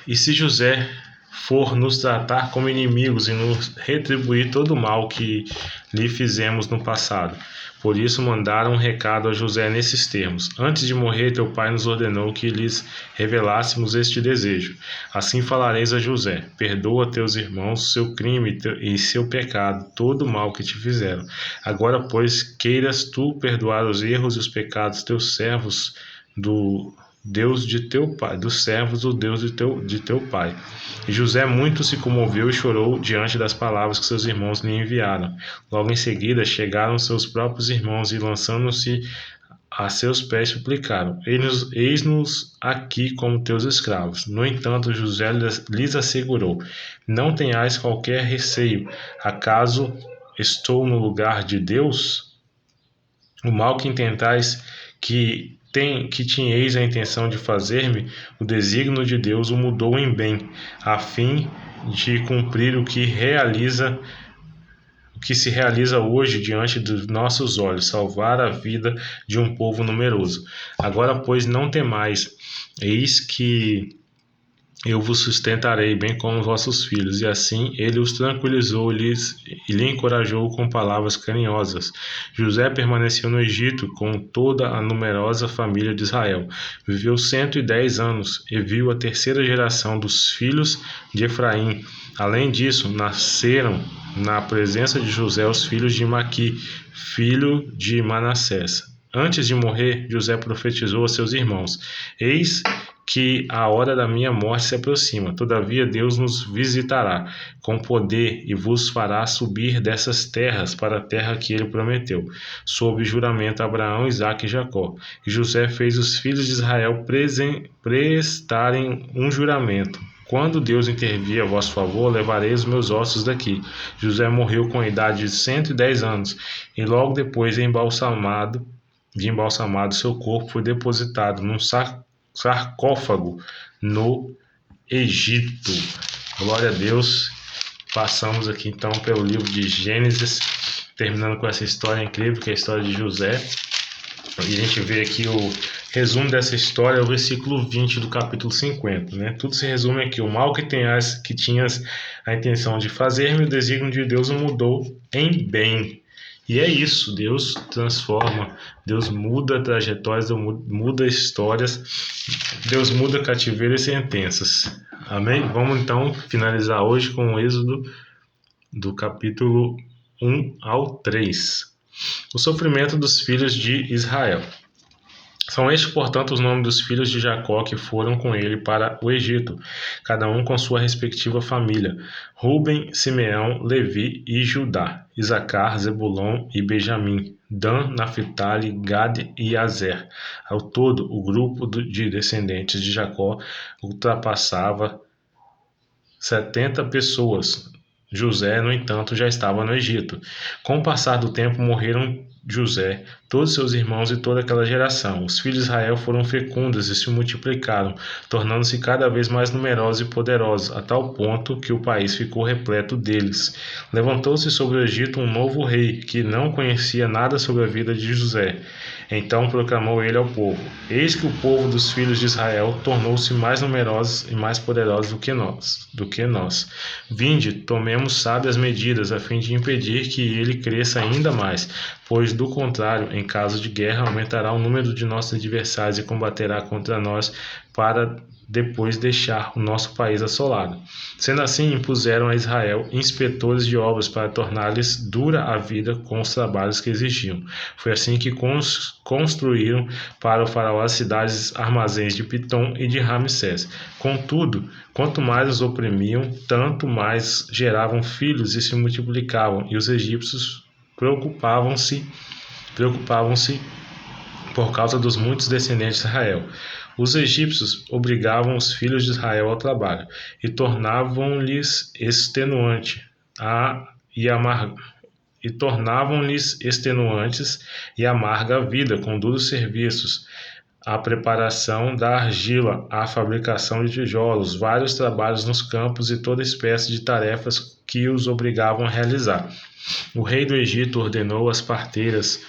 E se José for nos tratar como inimigos e nos retribuir todo o mal que lhe fizemos no passado? Por isso mandaram um recado a José nesses termos: antes de morrer, teu pai nos ordenou que lhes revelássemos este desejo. Assim falareis a José: perdoa teus irmãos seu crime e seu pecado, todo o mal que te fizeram. Agora, pois, queiras tu perdoar os erros e os pecados teus servos do Deus de teu pai, dos servos do Deus de teu pai. E José muito se comoveu e chorou diante das palavras que seus irmãos lhe enviaram. Logo em seguida chegaram seus próprios irmãos e, lançando-se a seus pés, suplicaram: eis-nos aqui como teus escravos. No entanto, José lhes assegurou: não tenhais qualquer receio. Acaso estou no lugar de Deus? O mal que intentais que tinhais a intenção de fazer-me, o desígnio de Deus o mudou em bem, a fim de cumprir o que se realiza hoje diante dos nossos olhos, salvar a vida de um povo numeroso. Agora, pois, não temais, eis que eu vos sustentarei, bem como vossos filhos. E assim ele os tranquilizou e lhe encorajou com palavras carinhosas. José permaneceu no Egito com toda a numerosa família de Israel. Viveu 110 anos e viu a terceira geração dos filhos de Efraim. Além disso, nasceram na presença de José os filhos de Maqui, filho de Manassés. Antes de morrer, José profetizou a seus irmãos: eis que a hora da minha morte se aproxima. Todavia Deus nos visitará com poder e vos fará subir dessas terras para a terra que ele prometeu, sob juramento a Abraão, Isaque e Jacó. E José fez os filhos de Israel prestarem um juramento: quando Deus intervir a vosso favor, levarei os meus ossos daqui. José morreu com a idade de 110 anos, e logo depois de embalsamado, seu corpo foi depositado num sarcófago no Egito. Glória a Deus. Passamos aqui então pelo livro de Gênesis, terminando com essa história incrível que é a história de José. E a gente vê aqui o resumo dessa história, é o versículo 20 do capítulo 50, né? Tudo se resume aqui: o mal que tinhas a intenção de fazer-me, o desígnio de Deus o mudou em bem. E é isso, Deus transforma, Deus muda trajetórias, Deus muda histórias, Deus muda cativeiro e sentenças. Amém? Vamos então finalizar hoje com o Êxodo do capítulo 1 ao 3. O sofrimento dos filhos de Israel. São estes, portanto, os nomes dos filhos de Jacó que foram com ele para o Egito, cada um com sua respectiva família: Ruben, Simeão, Levi e Judá, Isacar, Zebulon e Benjamim, Dan, Naphtali, Gade e Azer. Ao todo, o grupo de descendentes de Jacó ultrapassava 70 pessoas. José, no entanto, já estava no Egito. Com o passar do tempo, morreram José, todos seus irmãos e toda aquela geração. Os filhos de Israel foram fecundos e se multiplicaram, tornando-se cada vez mais numerosos e poderosos, a tal ponto que o país ficou repleto deles. Levantou-se sobre o Egito um novo rei, que não conhecia nada sobre a vida de José. Então proclamou ele ao povo: eis que o povo dos filhos de Israel tornou-se mais numerosos e mais poderosos do que nós. Vinde, tomemos sábias medidas, a fim de impedir que ele cresça ainda mais, pois do contrário, em caso de guerra, aumentará o número de nossos adversários e combaterá contra nós para depois deixar o nosso país assolado. Sendo assim, impuseram a Israel inspetores de obras para tornar-lhes dura a vida com os trabalhos que exigiam. Foi assim que construíram para o faraó as cidades armazéns de Pitom e de Ramsés. Contudo, quanto mais os oprimiam, tanto mais geravam filhos e se multiplicavam, e os egípcios preocupavam-se por causa dos muitos descendentes de Israel. Os egípcios obrigavam os filhos de Israel ao trabalho e tornavam-lhes extenuante e tornavam-lhes extenuantes e amarga a vida, com duros serviços, a preparação da argila, a fabricação de tijolos, vários trabalhos nos campos e toda espécie de tarefas que os obrigavam a realizar. O rei do Egito ordenou as parteiras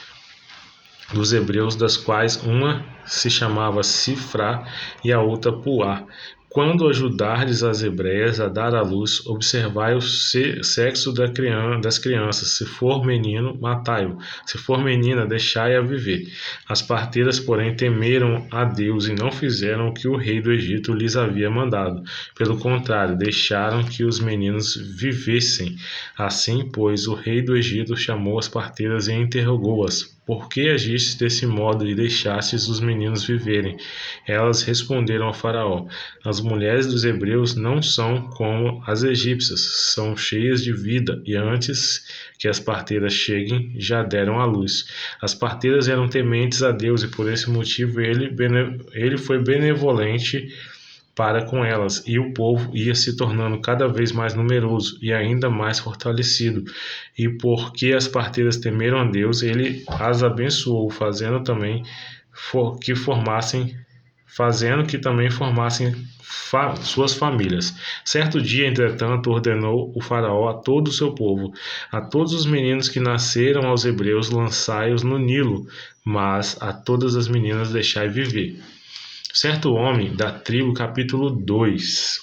dos hebreus, das quais uma se chamava Sifrá e a outra Puá. Quando ajudardes as hebreias a dar à luz, observai o sexo das crianças. Se for menino, matai-o. Se for menina, deixai-a viver. As parteiras, porém, temeram a Deus e não fizeram o que o rei do Egito lhes havia mandado. Pelo contrário, deixaram que os meninos vivessem. Assim, pois, o rei do Egito chamou as parteiras e interrogou-as: por que agistes desse modo e deixastes os meninos viverem? Elas responderam ao faraó: as mulheres dos hebreus não são como as egípcias, são cheias de vida, e antes que as parteiras cheguem, já deram à luz. As parteiras eram tementes a Deus, e por esse motivo ele foi benevolente para com elas, e o povo ia se tornando cada vez mais numeroso e ainda mais fortalecido. E porque as parteiras temeram a Deus, ele as abençoou, fazendo que também formassem suas famílias. Certo dia, entretanto, ordenou o faraó a todo o seu povo: a todos os meninos que nasceram aos hebreus lançai-os no Nilo, mas a todas as meninas deixai viver. Certo homem da tribo, capítulo 2.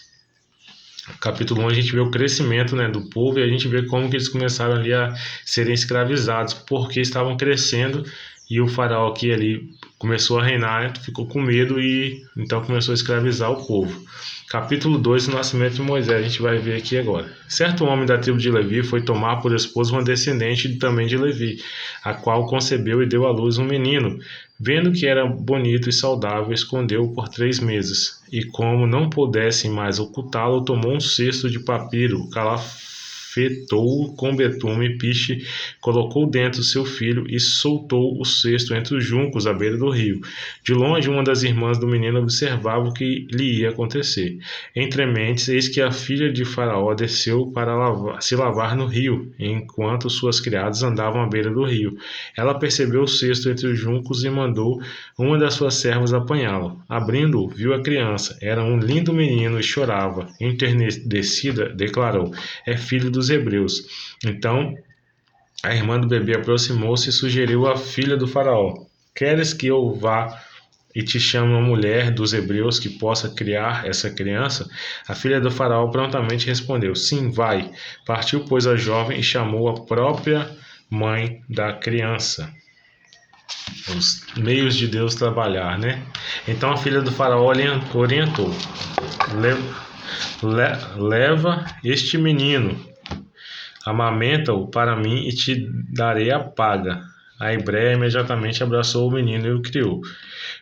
Capítulo 1 a gente vê o crescimento, do povo, e a gente vê como que eles começaram ali a serem escravizados, porque estavam crescendo, e o faraó que ali começou a reinar, ficou com medo e então começou a escravizar o povo. Capítulo 2, o nascimento de Moisés, a gente vai ver aqui agora. Certo homem da tribo de Levi foi tomar por esposa uma descendente também de Levi, a qual concebeu e deu à luz um menino. Vendo que era bonito e saudável, escondeu-o por 3 meses. E como não pudessem mais ocultá-lo, tomou um cesto de papiro, calafetou-o com betume e piche, colocou dentro seu filho e soltou o cesto entre os juncos à beira do rio. De longe, uma das irmãs do menino observava o que lhe ia acontecer. Entre mentes, eis que a filha de Faraó desceu para se lavar no rio, enquanto suas criadas andavam à beira do rio. Ela percebeu o cesto entre os juncos e mandou uma das suas servas apanhá-lo. Abrindo-o, viu a criança. Era um lindo menino e chorava. Enternecida, declarou: é filho dos hebreus. Então a irmã do bebê aproximou-se e sugeriu à filha do faraó: queres que eu vá e te chame uma mulher dos hebreus que possa criar essa criança? A filha do faraó prontamente respondeu: sim, vai. Partiu, pois, a jovem e chamou a própria mãe da criança. Os meios de Deus trabalhar, Então a filha do faraó orientou: leva este menino, amamenta-o para mim e te darei a paga. A hebreia imediatamente abraçou o menino e o criou.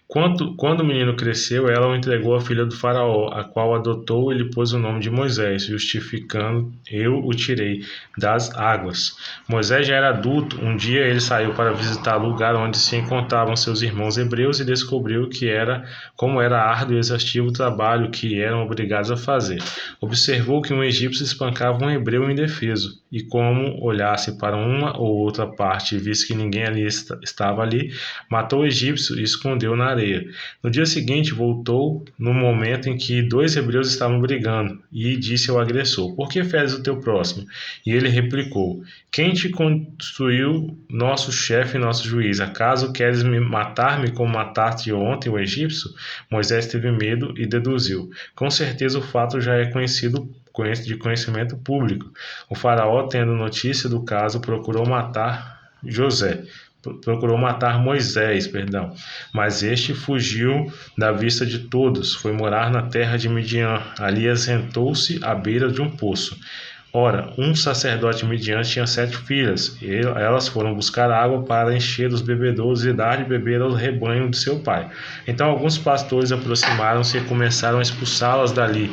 Quando o menino cresceu, ela o entregou à filha do faraó, a qual adotou e lhe pôs o nome de Moisés, justificando: eu o tirei das águas. Moisés já era adulto. Um dia ele saiu para visitar o lugar onde se encontravam seus irmãos hebreus e descobriu como era árduo e exaustivo o trabalho que eram obrigados a fazer. Observou que um egípcio espancava um hebreu indefeso, e como olhasse para uma ou outra parte e visse que ninguém estava ali, matou o egípcio e escondeu na areia. No dia seguinte voltou no momento em que 2 hebreus estavam brigando, e disse ao agressor: por que feres o teu próximo? E ele replicou: quem te constituiu nosso chefe e nosso juiz? Acaso queres matar-me como mataste ontem o egípcio? Moisés teve medo e deduziu: com certeza o fato já é de conhecimento público. O faraó, tendo notícia do caso, procurou matar Moisés, mas este fugiu da vista de todos, foi morar na terra de Midian. Ali assentou-se à beira de um poço. Ora, um sacerdote midiante tinha 7 filhas, e elas foram buscar água para encher os bebedouros e dar de beber ao rebanho de seu pai. Então alguns pastores aproximaram-se e começaram a expulsá-las dali.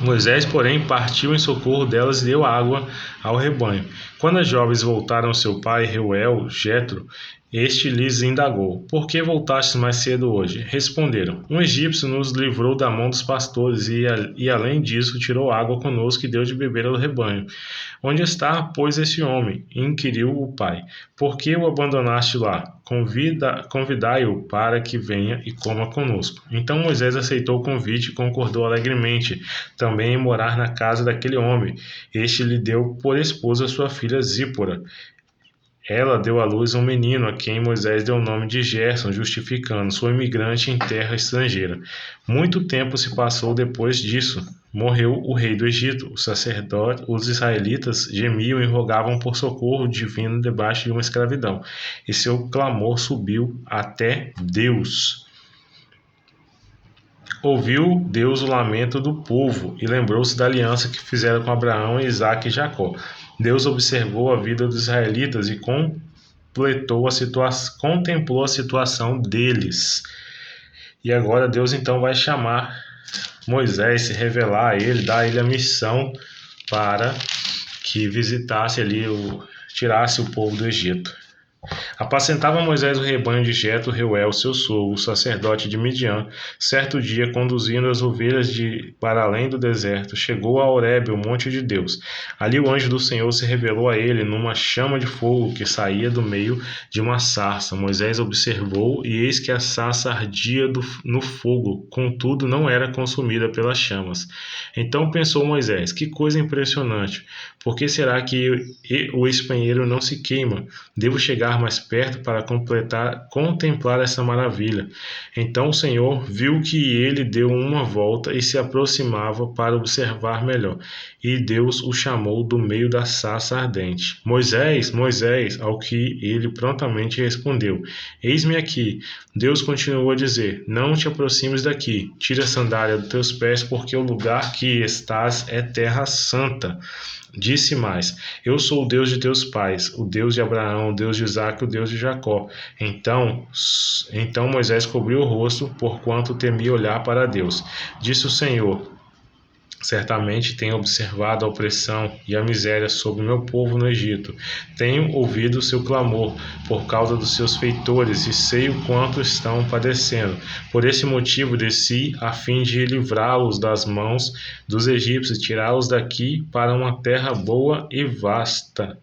Moisés, porém, partiu em socorro delas e deu água ao rebanho. Quando as jovens voltaram ao seu pai, Reuel, Jetro, Este lhes indagou: Por que voltastes mais cedo hoje? Responderam: Um egípcio nos livrou da mão dos pastores e além disso, tirou água conosco e deu de beber ao rebanho. Onde está, pois, esse homem? Inquiriu o pai. Por que o abandonaste lá? Convidai-o para que venha e coma conosco. Então Moisés aceitou o convite e concordou alegremente também em morar na casa daquele homem. Este lhe deu por esposa sua filha Zípora. Ela deu à luz um menino, a quem Moisés deu o nome de Gerson, justificando: sou imigrante em terra estrangeira. Muito tempo se passou depois disso. Morreu o rei do Egito. Os israelitas gemiam e rogavam por socorro divino debaixo de uma escravidão. E seu clamor subiu até Deus. Ouviu Deus o lamento do povo e lembrou-se da aliança que fizera com Abraão, Isaque e Jacó. Deus observou a vida dos israelitas e contemplou a situação deles. E agora Deus então vai chamar Moisés, se revelar a ele, dar a ele a missão para que visitasse ali, tirasse o povo do Egito. Apacentava Moisés o rebanho de Jetro, Reuel, seu sogro, sacerdote de Midian. Certo dia, conduzindo as ovelhas para além do deserto, chegou a Horebe, o monte de Deus. Ali o anjo do Senhor se revelou a ele numa chama de fogo que saía do meio de uma sarça. Moisés observou, e eis que a sarça ardia no fogo, contudo não era consumida pelas chamas. Então pensou Moisés: que coisa impressionante! Por que será que o espinheiro não se queima? Devo chegar mais perto para contemplar essa maravilha. Então o Senhor viu que ele deu uma volta e se aproximava para observar melhor. E Deus o chamou do meio da sarça ardente: Moisés, Moisés, ao que ele prontamente respondeu: Eis-me aqui. Deus continuou a dizer: Não te aproximes daqui. Tira a sandália dos teus pés, porque o lugar que estás é terra santa. Disse mais: Eu sou o Deus de teus pais, o Deus de Abraão, o Deus de Isaque, o Deus de Jacó. Então Moisés cobriu o rosto, porquanto temia olhar para Deus. Disse o Senhor: Certamente tenho observado a opressão e a miséria sobre o meu povo no Egito. Tenho ouvido o seu clamor por causa dos seus feitores e sei o quanto estão padecendo. Por esse motivo desci a fim de livrá-los das mãos dos egípcios e tirá-los daqui para uma terra boa e vasta,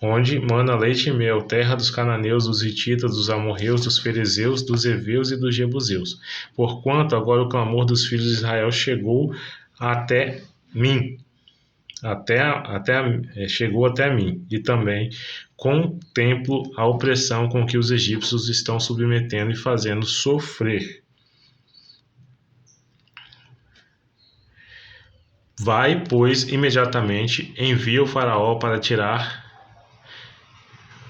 onde mana leite e mel, terra dos cananeus, dos hititas, dos amorreus, dos ferezeus, dos heveus e dos jebuseus. Porquanto agora o clamor dos filhos de Israel chegou até mim, chegou até mim, e também contemplo a opressão com que os egípcios estão submetendo e fazendo sofrer. Vai, pois, imediatamente, envia o faraó para tirar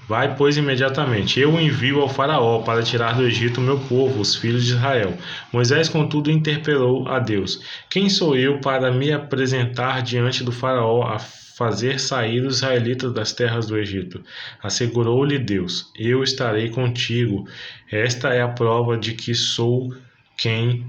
Vai, pois, imediatamente. Eu envio ao faraó para tirar do Egito o meu povo, os filhos de Israel. Moisés, contudo, interpelou a Deus: Quem sou eu para me apresentar diante do faraó a fazer sair os israelitas das terras do Egito? Assegurou-lhe Deus: Eu estarei contigo. Esta é a prova de que sou quem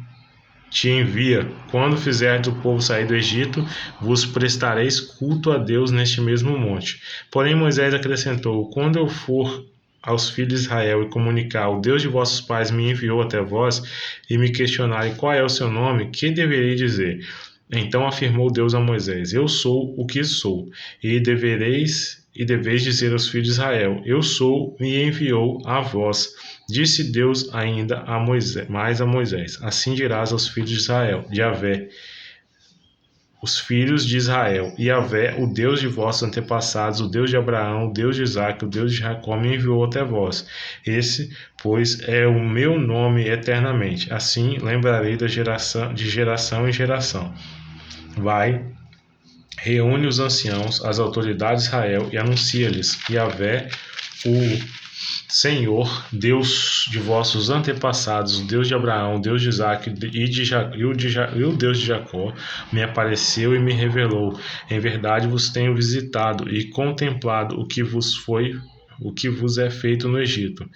te envia. Quando fizerdes o povo sair do Egito, vos prestareis culto a Deus neste mesmo monte. Porém Moisés acrescentou: Quando eu for aos filhos de Israel e comunicar: O Deus de vossos pais me enviou até vós, e me questionarem qual é o seu nome, que deverei dizer? Então afirmou Deus a Moisés: Eu sou o que sou, e deveis dizer aos filhos de Israel: Eu sou, me enviou a vós. Disse Deus ainda a Moisés: Assim dirás aos filhos de Israel: Yahvé, os filhos de Israel, Yahvé, o Deus de vossos antepassados, o Deus de Abraão, o Deus de Isaque, o Deus de Jacó, me enviou até vós. Esse, pois, é o meu nome eternamente. Assim lembrarei de geração em geração. Vai, reúne os anciãos, as autoridades de Israel, e anuncia-lhes: Yahvé, o Senhor, Deus de vossos antepassados, o Deus de Abraão, o Deus de Isaque e o Deus de Jacó, me apareceu e me revelou. Em verdade vos tenho visitado e contemplado o que vos é feito no Egito.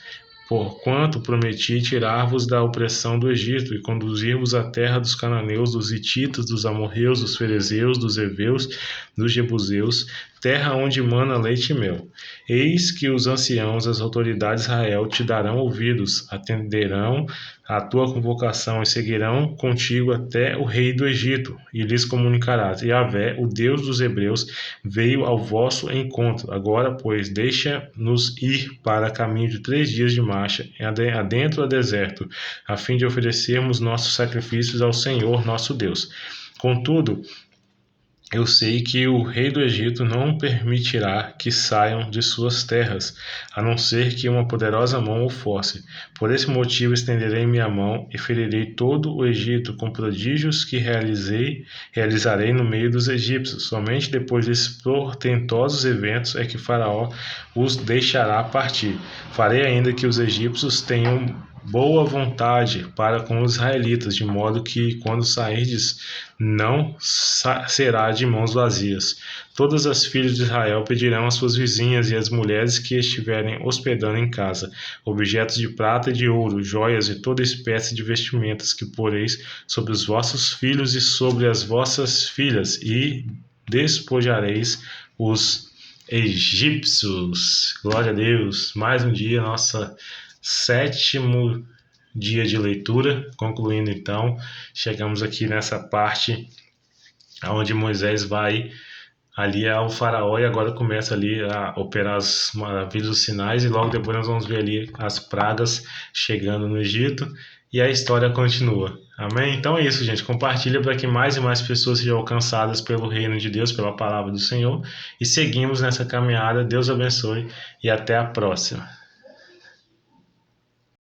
Porquanto prometi tirar-vos da opressão do Egito e conduzir-vos à terra dos cananeus, dos hititas, dos amorreus, dos ferezeus, dos heveus, dos jebuseus, terra onde mana leite e mel. Eis que os anciãos, as autoridades de Israel te darão ouvidos, atenderão à tua convocação e seguirão contigo até o rei do Egito, e lhes comunicarás: Yahvé, o Deus dos hebreus, veio ao vosso encontro. Agora, pois, deixa-nos ir para caminho de 3 dias de marcha, adentro do deserto, a fim de oferecermos nossos sacrifícios ao Senhor nosso Deus. Contudo, eu sei que o rei do Egito não permitirá que saiam de suas terras, a não ser que uma poderosa mão o force. Por esse motivo estenderei minha mão e ferirei todo o Egito com prodígios que realizarei no meio dos egípcios. Somente depois desses portentosos eventos é que Faraó os deixará partir. Farei ainda que os egípcios tenham boa vontade para com os israelitas, de modo que, quando sairdes, não será de mãos vazias. Todas as filhas de Israel pedirão às suas vizinhas e às mulheres que estiverem hospedando em casa objetos de prata e de ouro, joias e toda espécie de vestimentas que poreis sobre os vossos filhos e sobre as vossas filhas, e despojareis os egípcios. Glória a Deus. Mais um dia, nossa 7º dia de leitura. Concluindo então, chegamos aqui nessa parte onde Moisés vai ali ao faraó e agora começa ali a operar as maravilhas, os sinais, e logo depois nós vamos ver ali as pragas chegando no Egito e a história continua. Amém? Então é isso, gente. Compartilha para que mais e mais pessoas sejam alcançadas pelo reino de Deus, pela palavra do Senhor, e seguimos nessa caminhada. Deus abençoe e até a próxima.